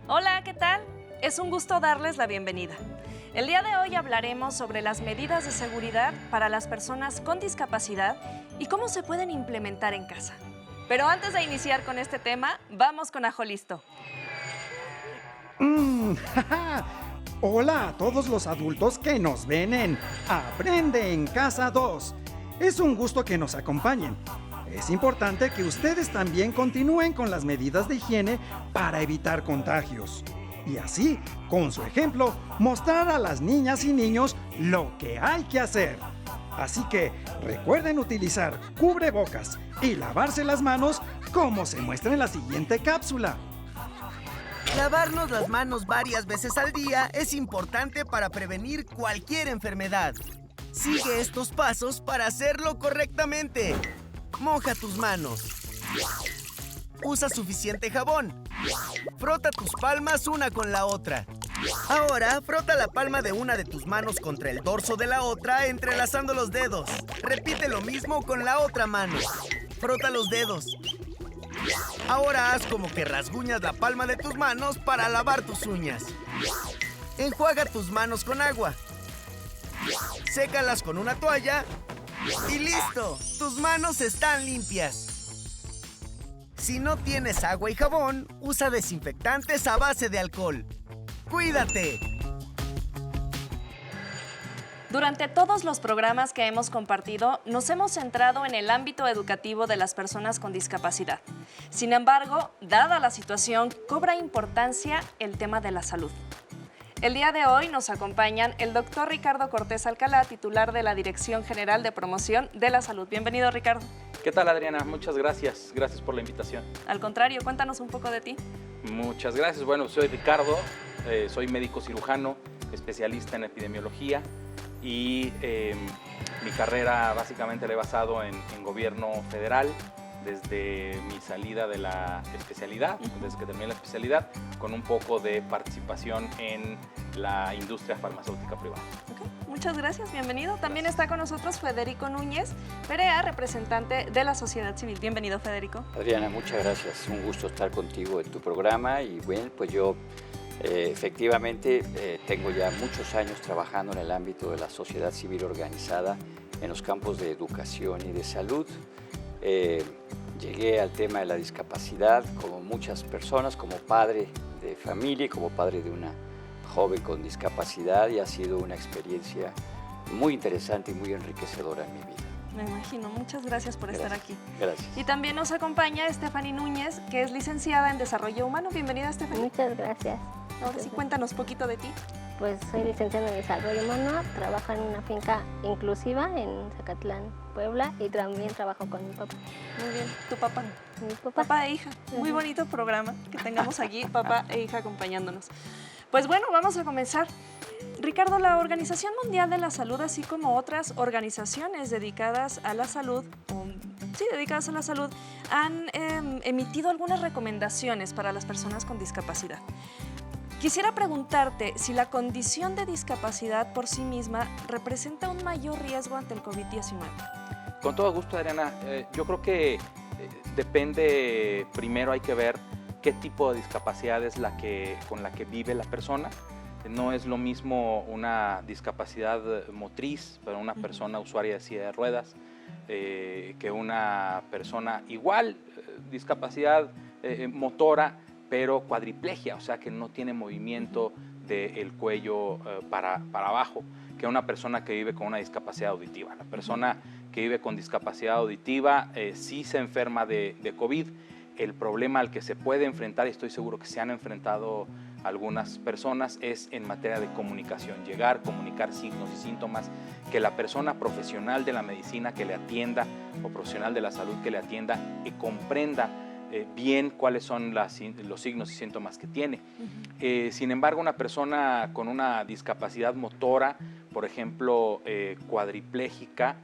Hola, ¿qué tal? Es un gusto darles la bienvenida. El día de hoy hablaremos sobre las medidas de seguridad para las personas con discapacidad y cómo se pueden implementar en casa. Pero antes de iniciar con este tema, vamos con Ajo Listo. Jaja. Hola a todos los adultos que nos ven en Aprende en Casa 2. Es un gusto que nos acompañen. Es importante que ustedes también continúen con las medidas de higiene para evitar contagios. Y así, con su ejemplo, mostrar a las niñas y niños lo que hay que hacer. Así que recuerden utilizar cubrebocas y lavarse las manos como se muestra en la siguiente cápsula. Lavarnos las manos varias veces al día es importante para prevenir cualquier enfermedad. Sigue estos pasos para hacerlo correctamente. Moja tus manos. Usa suficiente jabón. Frota tus palmas una con la otra. Ahora, frota la palma de una de tus manos contra el dorso de la otra, entrelazando los dedos. Repite lo mismo con la otra mano. Frota los dedos. Ahora haz como que rasguñas la palma de tus manos para lavar tus uñas. Enjuaga tus manos con agua. Sécalas con una toalla. ¡Y listo! ¡Tus manos están limpias! Si no tienes agua y jabón, usa desinfectantes a base de alcohol. ¡Cuídate! Durante todos los programas que hemos compartido, nos hemos centrado en el ámbito educativo de las personas con discapacidad. Sin embargo, dada la situación, cobra importancia el tema de la salud. El día de hoy nos acompañan el doctor Ricardo Cortés Alcalá, titular de la Dirección General de Promoción de la Salud. Bienvenido, Ricardo. ¿Qué tal, Adriana? Muchas gracias. Gracias por la invitación. Al contrario, cuéntanos un poco de ti. Muchas gracias. Bueno, soy Ricardo, soy médico cirujano, especialista en epidemiología y mi carrera básicamente la he basado en gobierno federal desde mi salida de la especialidad, desde que terminé la especialidad, con un poco de participación en la industria farmacéutica privada. Okay, muchas gracias, bienvenido. También está con nosotros Federico Núñez Perea, representante de la sociedad civil. Bienvenido, Federico. Adriana, muchas gracias. Un gusto estar contigo en tu programa y bueno, pues yo efectivamente tengo ya muchos años trabajando en el ámbito de la sociedad civil organizada en los campos de educación y de salud. Llegué al tema de la discapacidad como muchas personas, como padre de familia y como padre de una joven con discapacidad y ha sido una experiencia muy interesante y muy enriquecedora en mi vida. Me imagino. Muchas gracias por estar aquí. Gracias. Y también nos acompaña Stephanie Núñez, que es licenciada en Desarrollo Humano. Bienvenida, Stephanie. Muchas gracias. Ahora sí, cuéntanos poquito de ti. Pues soy licenciada en Desarrollo Humano, trabajo en una finca inclusiva en Zacatlán, Puebla, y también trabajo con mi papá. Muy bien. ¿Tu papá? Mi papá. Papá e hija. Muy bonito programa que tengamos aquí, papá e hija acompañándonos. Pues bueno, vamos a comenzar. Ricardo, la Organización Mundial de la Salud, así como otras organizaciones dedicadas a la salud, dedicadas a la salud, han emitido algunas recomendaciones para las personas con discapacidad. Quisiera preguntarte si la condición de discapacidad por sí misma representa un mayor riesgo ante el COVID-19. Con todo gusto, Adriana. Yo creo que depende, primero hay que ver qué tipo de discapacidad es con la que vive la persona. No es lo mismo una discapacidad motriz para una persona usuaria de silla de ruedas que una persona igual, discapacidad motora, pero cuadriplegia, o sea que no tiene movimiento del cuello para abajo, que una persona que vive con una discapacidad auditiva. La persona que vive con discapacidad auditiva sí se enferma de COVID. El problema al que se puede enfrentar, y estoy seguro que se han enfrentado algunas personas, es en materia de comunicación, comunicar signos y síntomas, que la persona profesional de la medicina que le atienda o profesional de la salud que le atienda comprenda bien cuáles son los signos y síntomas que tiene. Sin embargo, una persona con una discapacidad motora, por ejemplo, cuadriplégica,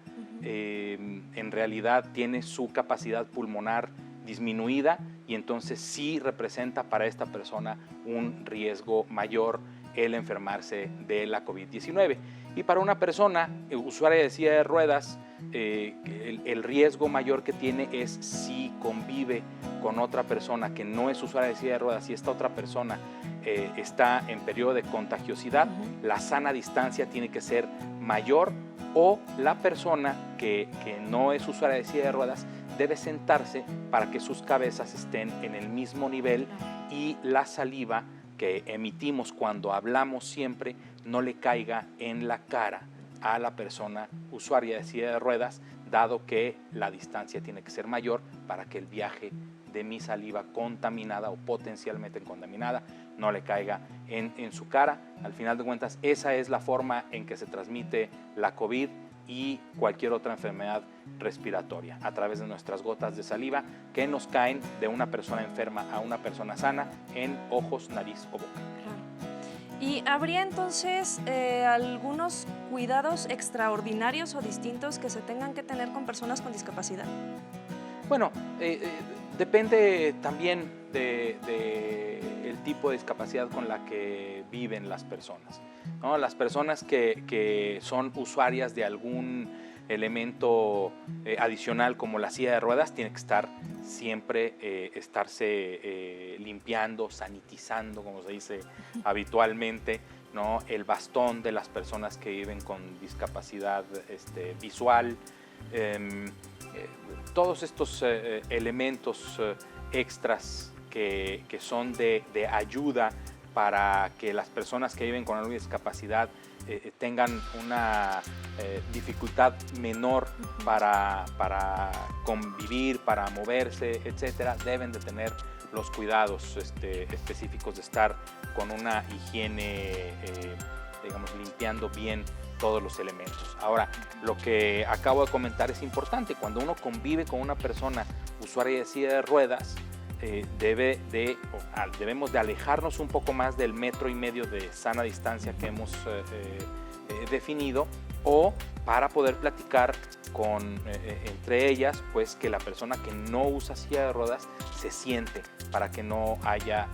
en realidad tiene su capacidad pulmonar disminuida y entonces sí representa para esta persona un riesgo mayor el enfermarse de la COVID-19. Y para una persona usuaria de silla de ruedas, el riesgo mayor que tiene es si convive con otra persona que no es usuaria de silla de ruedas y esta otra persona está en periodo de contagiosidad, la sana distancia tiene que ser mayor, o la persona que no es usuaria de silla de ruedas debe sentarse para que sus cabezas estén en el mismo nivel y la saliva que emitimos cuando hablamos siempre no le caiga en la cara a la persona usuaria de silla de ruedas, dado que la distancia tiene que ser mayor para que el viaje de mi saliva contaminada o potencialmente contaminada no le caiga en su cara. Al final de cuentas, esa es la forma en que se transmite la COVID y cualquier otra enfermedad respiratoria, a través de nuestras gotas de saliva que nos caen de una persona enferma a una persona sana en ojos, nariz o boca. ¿Y habría entonces algunos cuidados extraordinarios o distintos que se tengan que tener con personas con discapacidad? Bueno, depende también del tipo de discapacidad con la que viven las personas, ¿no? Las personas que son usuarias de algún elemento adicional como la silla de ruedas tiene que estar siempre estarse limpiando, sanitizando, como se dice habitualmente, ¿no? El bastón de las personas que viven con discapacidad visual, todos estos elementos extras que son de ayuda para que las personas que viven con alguna discapacidad tengan una dificultad menor para convivir, para moverse, etcétera, deben de tener los cuidados específicos de estar con una higiene, digamos, limpiando bien todos los elementos. Ahora, lo que acabo de comentar es importante. Cuando uno convive con una persona usuaria de silla de ruedas, debemos de alejarnos un poco más del 1,5 metros de sana distancia que hemos definido, o para poder platicar entre ellas, pues que la persona que no usa silla de ruedas se siente, para que no haya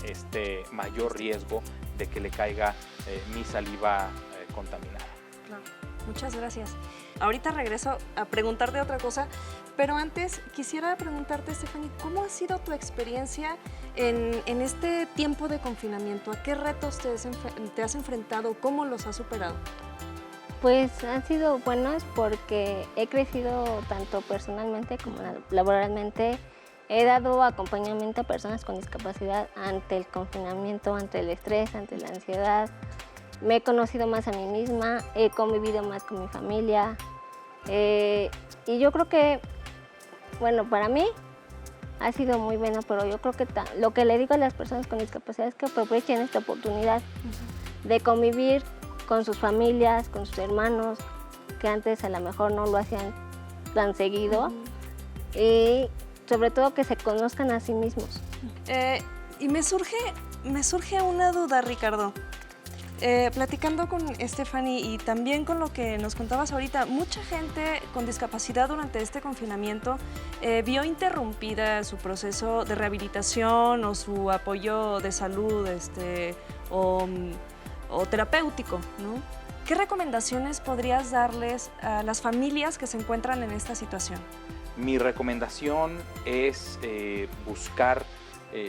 mayor riesgo de que le caiga mi saliva contaminada. Claro. Muchas gracias. Ahorita regreso a preguntarte otra cosa, pero antes quisiera preguntarte, Stephanie, ¿cómo ha sido tu experiencia en este tiempo de confinamiento? ¿A qué retos te has enfrentado? ¿Cómo los has superado? Pues han sido buenos porque he crecido tanto personalmente como laboralmente. He dado acompañamiento a personas con discapacidad ante el confinamiento, ante el estrés, ante la ansiedad. Me he conocido más a mí misma, he convivido más con mi familia. Y yo creo que, bueno, para mí ha sido muy bueno, pero yo creo que lo que le digo a las personas con discapacidad es que aprovechen esta oportunidad de convivir con sus familias, con sus hermanos, que antes a lo mejor no lo hacían tan seguido, y sobre todo que se conozcan a sí mismos. Y me surge una duda, Ricardo. Platicando con Stephanie y también con lo que nos contabas ahorita, mucha gente con discapacidad durante este confinamiento vio interrumpida su proceso de rehabilitación o su apoyo de salud o terapéutico, ¿no? ¿Qué recomendaciones podrías darles a las familias que se encuentran en esta situación? Mi recomendación es buscar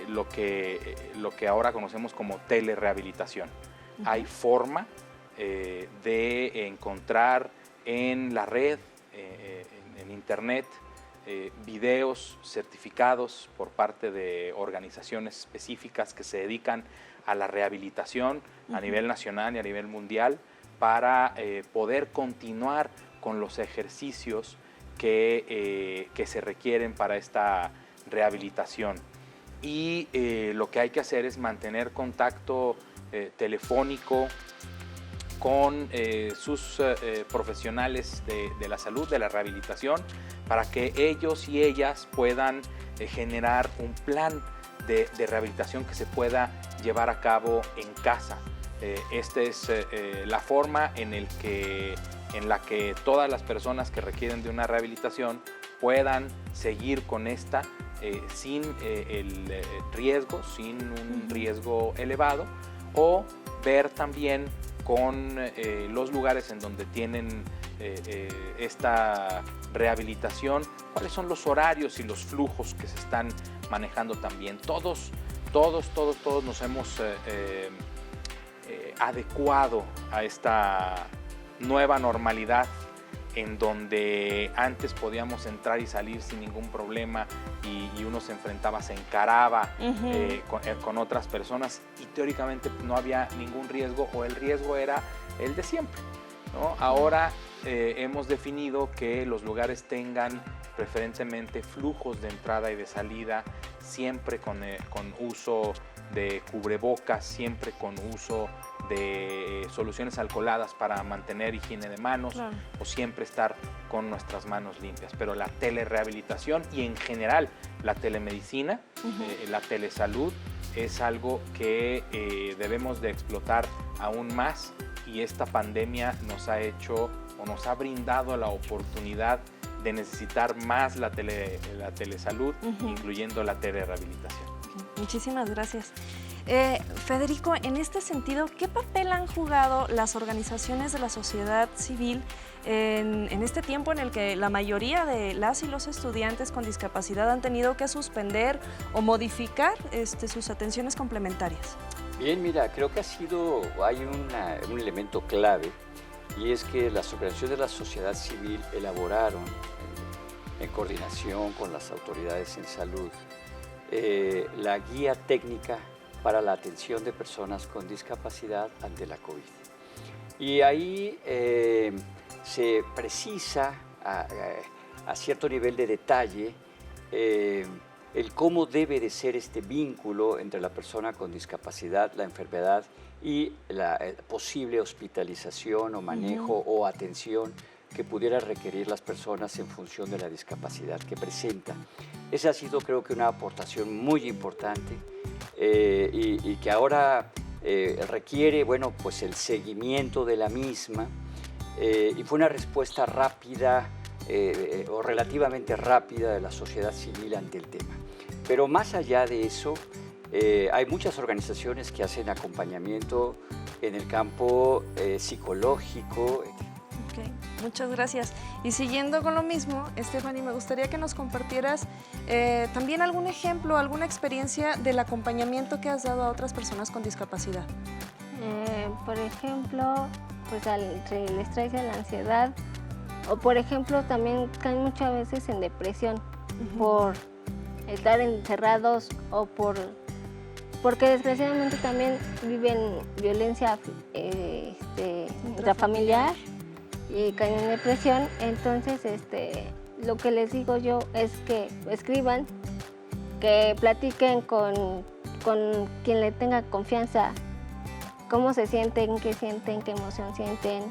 lo que ahora conocemos como telerehabilitación. Hay forma de encontrar en la red, en internet, videos certificados por parte de organizaciones específicas que se dedican a la rehabilitación a nivel nacional y a nivel mundial, para poder continuar con los ejercicios que se requieren para esta rehabilitación. Y lo que hay que hacer es mantener contacto telefónico con sus profesionales de la salud, de la rehabilitación, para que ellos y ellas puedan generar un plan de rehabilitación que se pueda llevar a cabo en casa. Esta es la forma en la que todas las personas que requieren de una rehabilitación puedan seguir con esta sin el riesgo, sin un riesgo elevado, o ver también con los lugares en donde tienen esta rehabilitación, cuáles son los horarios y los flujos que se están manejando también. Todos nos hemos adecuado a esta nueva normalidad, en donde antes podíamos entrar y salir sin ningún problema y uno se enfrentaba, se encaraba con otras personas y teóricamente no había ningún riesgo, o el riesgo era el de siempre, ¿no? Ahora hemos definido que los lugares tengan preferentemente flujos de entrada y de salida, siempre con uso de cubrebocas, siempre con uso de soluciones alcoholadas para mantener higiene de manos, claro, o siempre estar con nuestras manos limpias. Pero la telerehabilitación y en general la telemedicina, la telesalud, es algo que debemos de explotar aún más, y esta pandemia nos ha hecho o nos ha brindado la oportunidad de necesitar más la telesalud, incluyendo la telerehabilitación. Muchísimas gracias. Federico, en este sentido, ¿qué papel han jugado las organizaciones de la sociedad civil en este tiempo en el que la mayoría de las y los estudiantes con discapacidad han tenido que suspender o modificar sus atenciones complementarias? Bien, mira, creo que hay un elemento clave, y es que las organizaciones de la sociedad civil elaboraron, en coordinación con las autoridades en salud, la guía técnica para la atención de personas con discapacidad ante la COVID. Y ahí se precisa a cierto nivel de detalle el cómo debe de ser este vínculo entre la persona con discapacidad, la enfermedad y la posible hospitalización o manejo o atención que pudiera requerir las personas en función de la discapacidad que presentan. Esa ha sido, creo que, una aportación muy importante y que ahora requiere, bueno, pues el seguimiento de la misma, y fue una respuesta rápida o relativamente rápida de la sociedad civil ante el tema. Pero más allá de eso, hay muchas organizaciones que hacen acompañamiento en el campo psicológico. Okay, muchas gracias. Y siguiendo con lo mismo, Stephanie, me gustaría que nos compartieras también algún ejemplo, alguna experiencia del acompañamiento que has dado a otras personas con discapacidad. Por ejemplo, pues al estrés y a la ansiedad, o por ejemplo también caen muchas veces en depresión por estar encerrados o porque desgraciadamente también viven violencia intrafamiliar y caen en depresión. Entonces lo que les digo yo es que escriban, que platiquen con quien le tenga confianza, cómo se sienten, qué emoción sienten,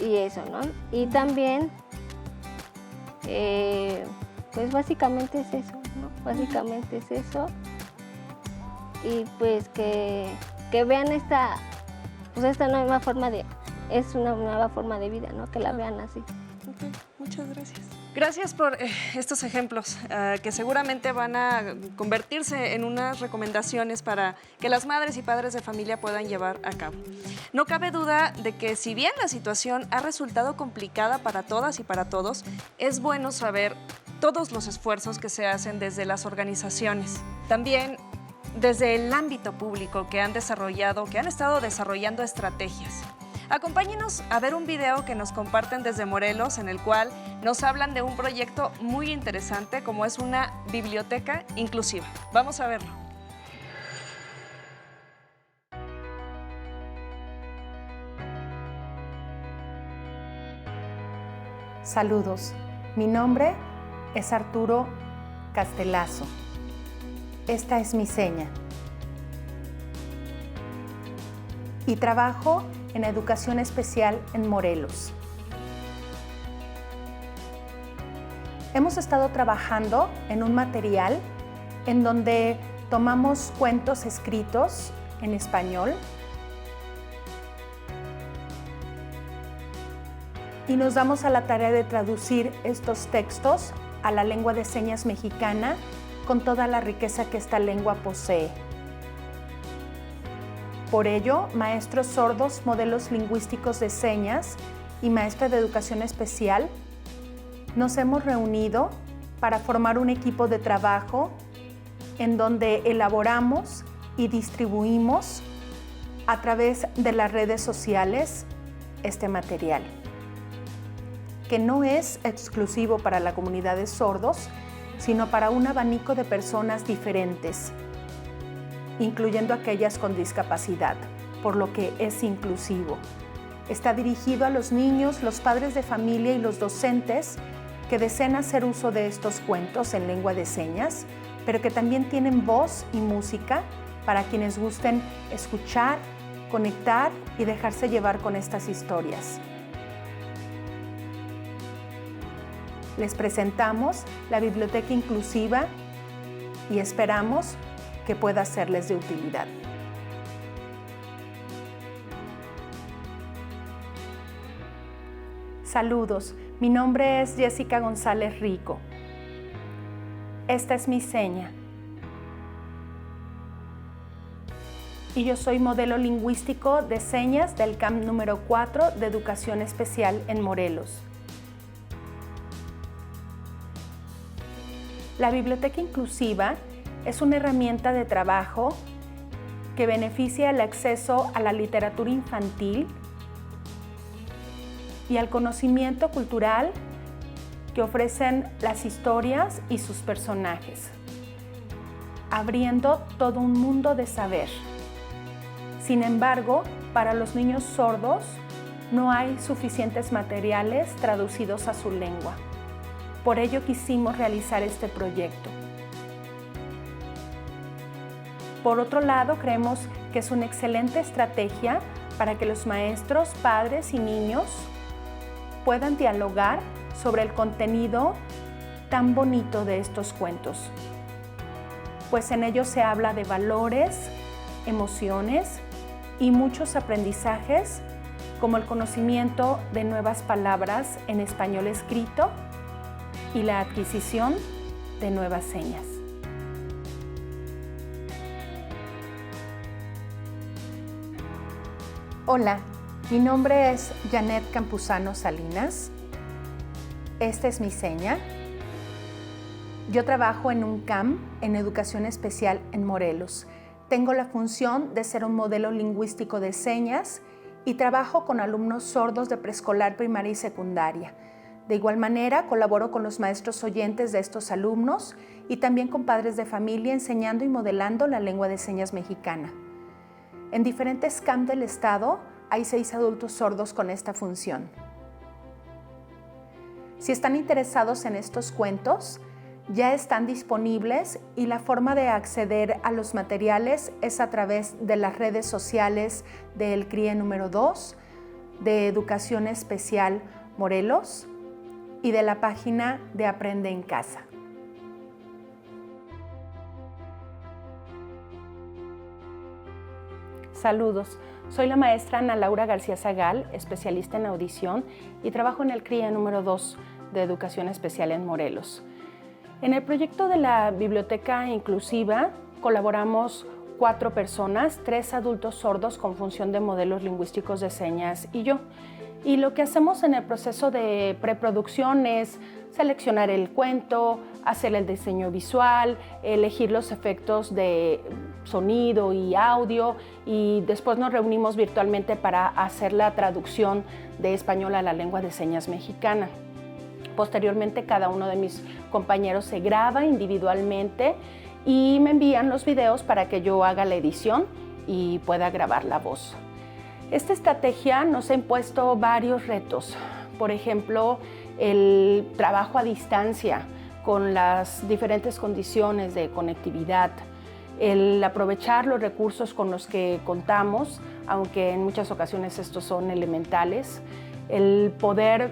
y eso, ¿no? Y también, pues básicamente es eso, ¿no? Básicamente es eso. Y pues que vean esta nueva forma es una nueva forma de vida, ¿no? Que la vean así. Okay, muchas gracias. Gracias por estos ejemplos que seguramente van a convertirse en unas recomendaciones para que las madres y padres de familia puedan llevar a cabo. No cabe duda de que si bien la situación ha resultado complicada para todas y para todos, es bueno saber todos los esfuerzos que se hacen desde las organizaciones. También desde el ámbito público que han estado desarrollando estrategias. Acompáñenos a ver un video que nos comparten desde Morelos, en el cual nos hablan de un proyecto muy interesante como es una biblioteca inclusiva. Vamos a verlo. Saludos, mi nombre es Arturo Castelazo. Esta es mi seña. Y trabajo en educación especial en Morelos. Hemos estado trabajando en un material en donde tomamos cuentos escritos en español y nos damos a la tarea de traducir estos textos a la lengua de señas mexicana con toda la riqueza que esta lengua posee. Por ello, maestros sordos, modelos lingüísticos de señas y maestra de educación especial, nos hemos reunido para formar un equipo de trabajo en donde elaboramos y distribuimos a través de las redes sociales este material, que no es exclusivo para la comunidad de sordos, sino para un abanico de personas diferentes, incluyendo aquellas con discapacidad, por lo que es inclusivo. Está dirigido a los niños, los padres de familia y los docentes que desean hacer uso de estos cuentos en lengua de señas, pero que también tienen voz y música para quienes gusten escuchar, conectar y dejarse llevar con estas historias. Les presentamos la Biblioteca Inclusiva y esperamos que pueda serles de utilidad. Saludos, mi nombre es Jessica González Rico. Esta es mi seña. Y yo soy modelo lingüístico de señas del CAM número 4 de Educación Especial en Morelos. La Biblioteca Inclusiva es una herramienta de trabajo que beneficia el acceso a la literatura infantil y al conocimiento cultural que ofrecen las historias y sus personajes, abriendo todo un mundo de saber. Sin embargo, para los niños sordos no hay suficientes materiales traducidos a su lengua. Por ello quisimos realizar este proyecto. Por otro lado, creemos que es una excelente estrategia para que los maestros, padres y niños puedan dialogar sobre el contenido tan bonito de estos cuentos, pues en ellos se habla de valores, emociones y muchos aprendizajes, como el conocimiento de nuevas palabras en español escrito y la adquisición de nuevas señas. Hola, mi nombre es Janet Campuzano Salinas. Esta es mi seña. Yo trabajo en un CAM en Educación Especial en Morelos. Tengo la función de ser un modelo lingüístico de señas y trabajo con alumnos sordos de preescolar, primaria y secundaria. De igual manera, colaboro con los maestros oyentes de estos alumnos y también con padres de familia enseñando y modelando la lengua de señas mexicana. En diferentes CAM del estado hay 6 adultos sordos con esta función. Si están interesados en estos cuentos, ya están disponibles y la forma de acceder a los materiales es a través de las redes sociales del CRIE número 2, de Educación Especial Morelos y de la página de Aprende en Casa. Saludos, soy la maestra Ana Laura García Zagal, especialista en audición y trabajo en el CRIE número 2 de Educación Especial en Morelos. En el proyecto de la Biblioteca Inclusiva colaboramos 4 personas, 3 adultos sordos con función de modelos lingüísticos de señas y yo. Y lo que hacemos en el proceso de preproducción es seleccionar el cuento, hacer el diseño visual, elegir los efectos de sonido y audio y después nos reunimos virtualmente para hacer la traducción de español a la lengua de señas mexicana. Posteriormente, cada uno de mis compañeros se graba individualmente y me envían los videos para que yo haga la edición y pueda grabar la voz. Esta estrategia nos ha impuesto varios retos. Por ejemplo, el trabajo a distancia con las diferentes condiciones de conectividad, el aprovechar los recursos con los que contamos, aunque en muchas ocasiones estos son elementales, el poder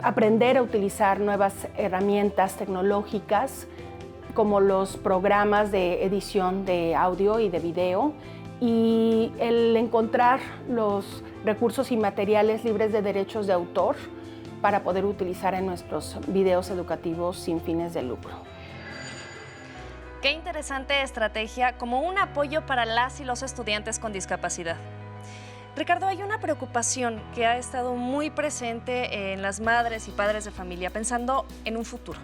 aprender a utilizar nuevas herramientas tecnológicas como los programas de edición de audio y de video y el encontrar los recursos y materiales libres de derechos de autor para poder utilizar en nuestros videos educativos sin fines de lucro. Qué interesante estrategia como un apoyo para las y los estudiantes con discapacidad. Ricardo, hay una preocupación que ha estado muy presente en las madres y padres de familia pensando en un futuro.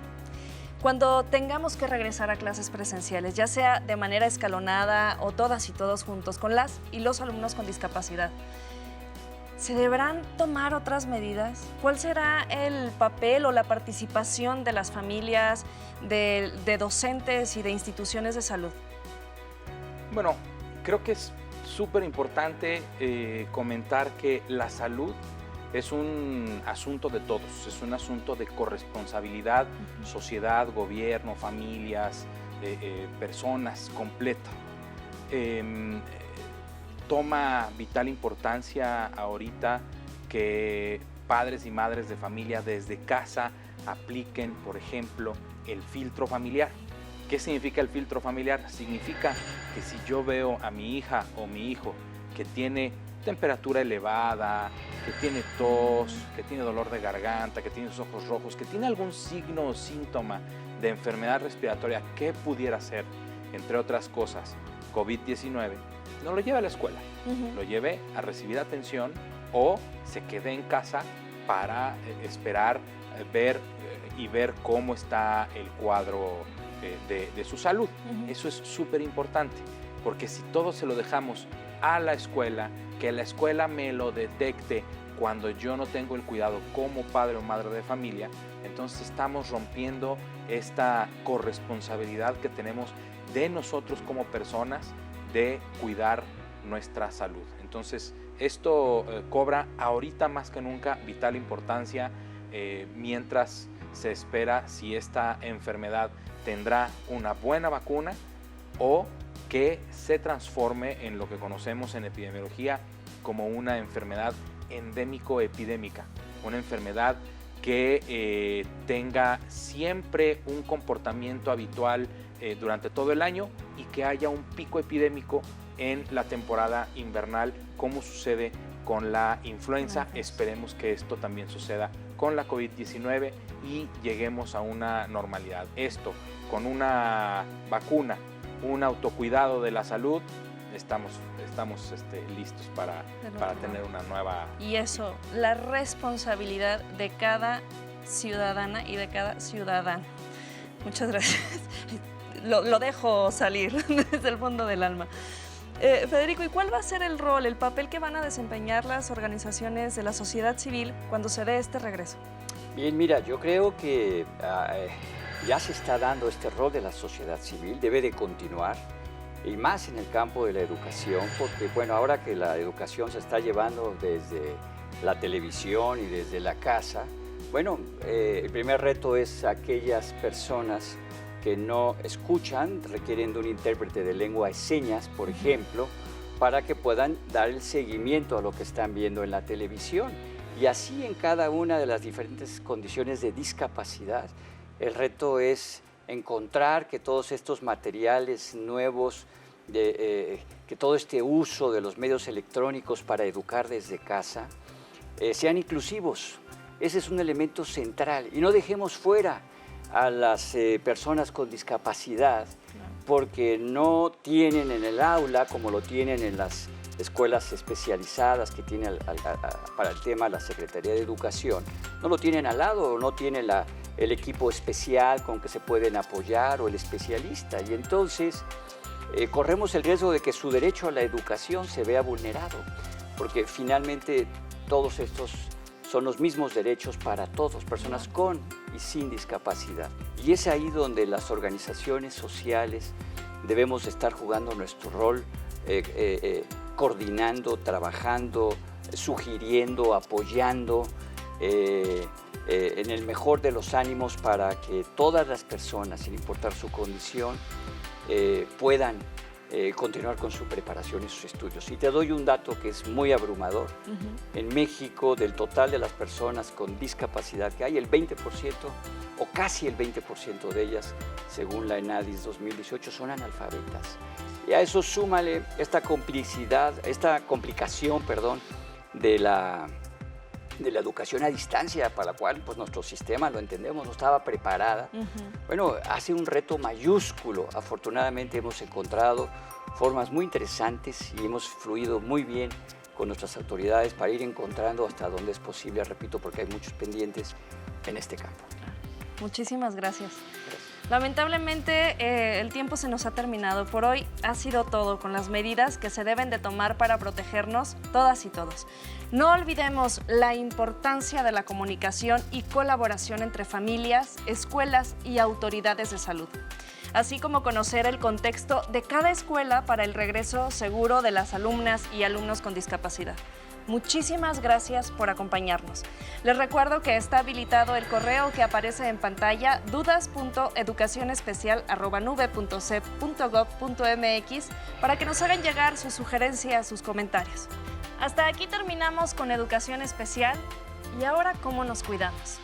Cuando tengamos que regresar a clases presenciales, ya sea de manera escalonada o todas y todos juntos, con las y los alumnos con discapacidad, ¿se deberán tomar otras medidas? ¿Cuál será el papel o la participación de las familias, de docentes y de instituciones de salud? Bueno, creo que es súper importante comentar que la salud es un asunto de todos, es un asunto de corresponsabilidad, sociedad, gobierno, familias, personas, completa. Toma vital importancia ahorita que padres y madres de familia desde casa apliquen, por ejemplo, el filtro familiar. ¿Qué significa el filtro familiar? Significa que si yo veo a mi hija o mi hijo que tiene temperatura elevada, que tiene tos, que tiene dolor de garganta, que tiene sus ojos rojos, que tiene algún signo o síntoma de enfermedad respiratoria, ¿qué pudiera ser? Entre otras cosas, COVID-19, no lo lleve a la escuela, lo lleve a recibir atención o se quede en casa para esperar, ver cómo está el cuadro de su salud. Eso es súper importante, porque si todo se lo dejamos a la escuela, que la escuela me lo detecte cuando yo no tengo el cuidado como padre o madre de familia, entonces estamos rompiendo esta corresponsabilidad que tenemos de nosotros como personas de cuidar nuestra salud. Entonces, esto cobra ahorita más que nunca vital importancia mientras se espera si esta enfermedad tendrá una buena vacuna o que se transforme en lo que conocemos en epidemiología como una enfermedad endémico-epidémica, una enfermedad que tenga siempre un comportamiento habitual durante todo el año y que haya un pico epidémico en la temporada invernal, como sucede con la influenza. Esperemos que esto también suceda con la COVID-19 y lleguemos a una normalidad. Esto, con una vacuna, un autocuidado de la salud, estamos listos para tener una nueva... Y eso, la responsabilidad de cada ciudadana y de cada ciudadano. Muchas gracias. Lo dejo salir desde el fondo del alma. Federico, ¿y cuál va a ser el rol, el papel que van a desempeñar las organizaciones de la sociedad civil cuando se dé este regreso? Bien, mira, yo creo que ya se está dando este rol de la sociedad civil, debe de continuar, y más en el campo de la educación, porque bueno, ahora que la educación se está llevando desde la televisión y desde la casa, bueno, el primer reto es aquellas personas que no escuchan, requieren de un intérprete de lengua de señas, por ejemplo, para que puedan dar el seguimiento a lo que están viendo en la televisión. Y así en cada una de las diferentes condiciones de discapacidad, el reto es encontrar que todos estos materiales nuevos, que todo este uso de los medios electrónicos para educar desde casa, sean inclusivos. Ese es un elemento central y no dejemos fuera a las personas con discapacidad porque no tienen en el aula, como lo tienen en las escuelas especializadas que tiene para el tema la Secretaría de Educación, no lo tienen al lado, no tienen el equipo especial con que se pueden apoyar o el especialista, y entonces corremos el riesgo de que su derecho a la educación se vea vulnerado, porque finalmente todos estos son los mismos derechos para todos, personas con y sin discapacidad. Y es ahí donde las organizaciones sociales debemos estar jugando nuestro rol, coordinando, trabajando, sugiriendo, apoyando, en el mejor de los ánimos para que todas las personas, sin importar su condición, puedan continuar con su preparación y sus estudios. Y te doy un dato que es muy abrumador. En México, del total de las personas con discapacidad que hay, el 20% o casi el 20% de ellas, según la ENADIS 2018, son analfabetas. Y a eso súmale esta complicación de la educación a distancia, para la cual pues, nuestro sistema, lo entendemos, no estaba preparada. Bueno, hace un reto mayúsculo. Afortunadamente hemos encontrado formas muy interesantes y hemos fluido muy bien con nuestras autoridades para ir encontrando hasta dónde es posible, repito, porque hay muchos pendientes en este campo. Muchísimas gracias. Gracias. Lamentablemente, el tiempo se nos ha terminado. Por hoy ha sido todo con las medidas que se deben de tomar para protegernos todas y todos. No olvidemos la importancia de la comunicación y colaboración entre familias, escuelas y autoridades de salud, así como conocer el contexto de cada escuela para el regreso seguro de las alumnas y alumnos con discapacidad. Muchísimas gracias por acompañarnos. Les recuerdo que está habilitado el correo que aparece en pantalla, dudas.educacionespecial@nube.cep.gov.mx, para que nos hagan llegar sus sugerencias, sus comentarios. Hasta aquí terminamos con Educación Especial. ¿Y ahora cómo nos cuidamos?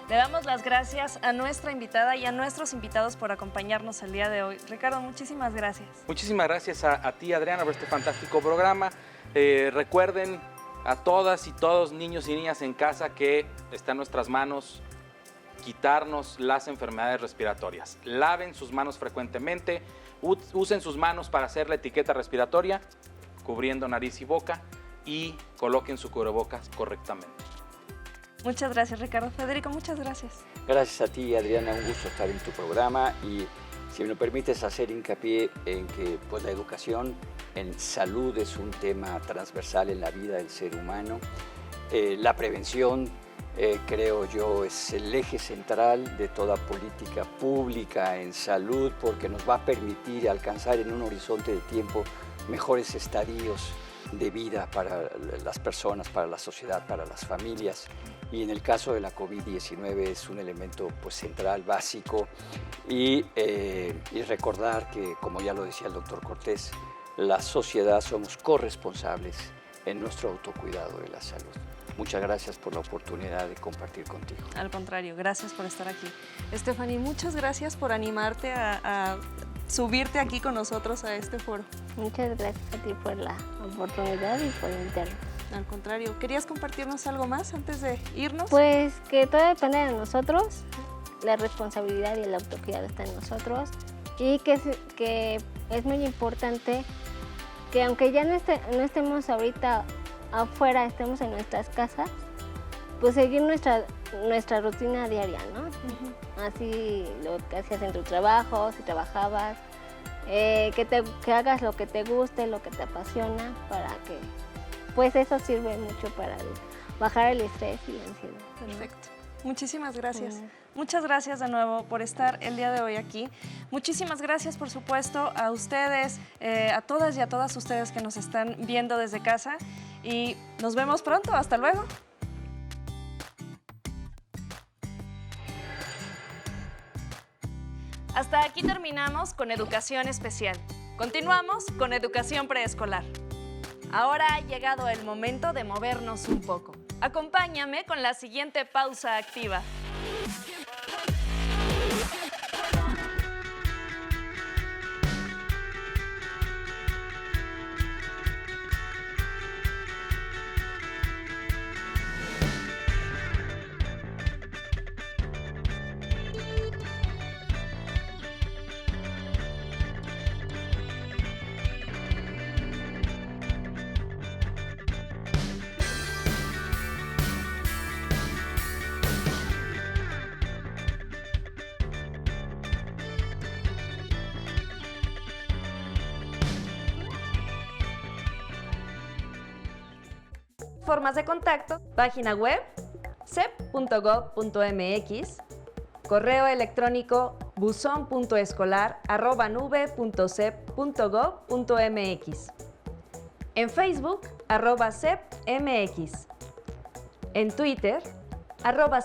Le damos las gracias a nuestra invitada y a nuestros invitados por acompañarnos el día de hoy. Ricardo, muchísimas gracias. Muchísimas gracias a ti, Adriana, por este fantástico programa. Recuerden a todas y todos, niños y niñas en casa, que está en nuestras manos quitarnos las enfermedades respiratorias. Laven sus manos frecuentemente, usen sus manos para hacer la etiqueta respiratoria, cubriendo nariz y boca, y coloquen su cubrebocas correctamente. Muchas gracias, Ricardo. Federico, muchas gracias. Gracias a ti, Adriana, un gusto estar en tu programa, y si me lo permites hacer hincapié en que pues, la educación en salud es un tema transversal en la vida del ser humano. La prevención, creo yo, es el eje central de toda política pública en salud, porque nos va a permitir alcanzar en un horizonte de tiempo mejores estadios de vida para las personas, para la sociedad, para las familias. Y en el caso de la COVID-19 es un elemento pues, central, básico, y recordar que, como ya lo decía el doctor Cortés, la sociedad somos corresponsables en nuestro autocuidado de la salud. Muchas gracias por la oportunidad de compartir contigo. Al contrario, gracias por estar aquí. Stephanie, muchas gracias por animarte a subirte aquí con nosotros a este foro. Muchas gracias a ti por la oportunidad y por invitarme. Al contrario, ¿querías compartirnos algo más antes de irnos? Pues que todo depende de nosotros, la responsabilidad y el autocuidado está en nosotros, y que es muy importante que aunque ya no estemos ahorita afuera, estemos en nuestras casas, pues seguir nuestra rutina diaria, ¿no? Así lo que hacías en tu trabajo, si trabajabas, que hagas lo que te guste, lo que te apasiona, para que pues eso sirve mucho para bajar el estrés y la ansiedad. Perfecto. Muchísimas gracias. Muchas gracias de nuevo por estar el día de hoy aquí. Muchísimas gracias, por supuesto, a ustedes, a todas y a todas ustedes que nos están viendo desde casa. Y nos vemos pronto. Hasta luego. Hasta aquí terminamos con Educación Especial. Continuamos con Educación Preescolar. Ahora ha llegado el momento de movernos un poco. Acompáñame con la siguiente pausa activa. Formas de contacto: página web cep.gov.mx, correo electrónico buzon.escolar@nube.cep.gov.mx, en Facebook @cepmx, en Twitter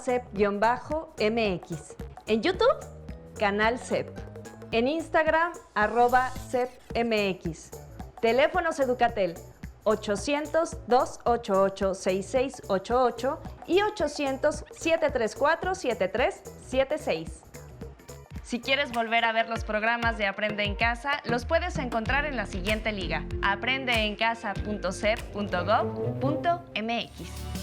@cep_mx, en YouTube canal CEP, en Instagram @cepmx. Teléfonos Educatel 800-288-6688 y 800-734-7376. Si quieres volver a ver los programas de Aprende en Casa, los puedes encontrar en la siguiente liga: aprendeencasa.cep.gov.mx.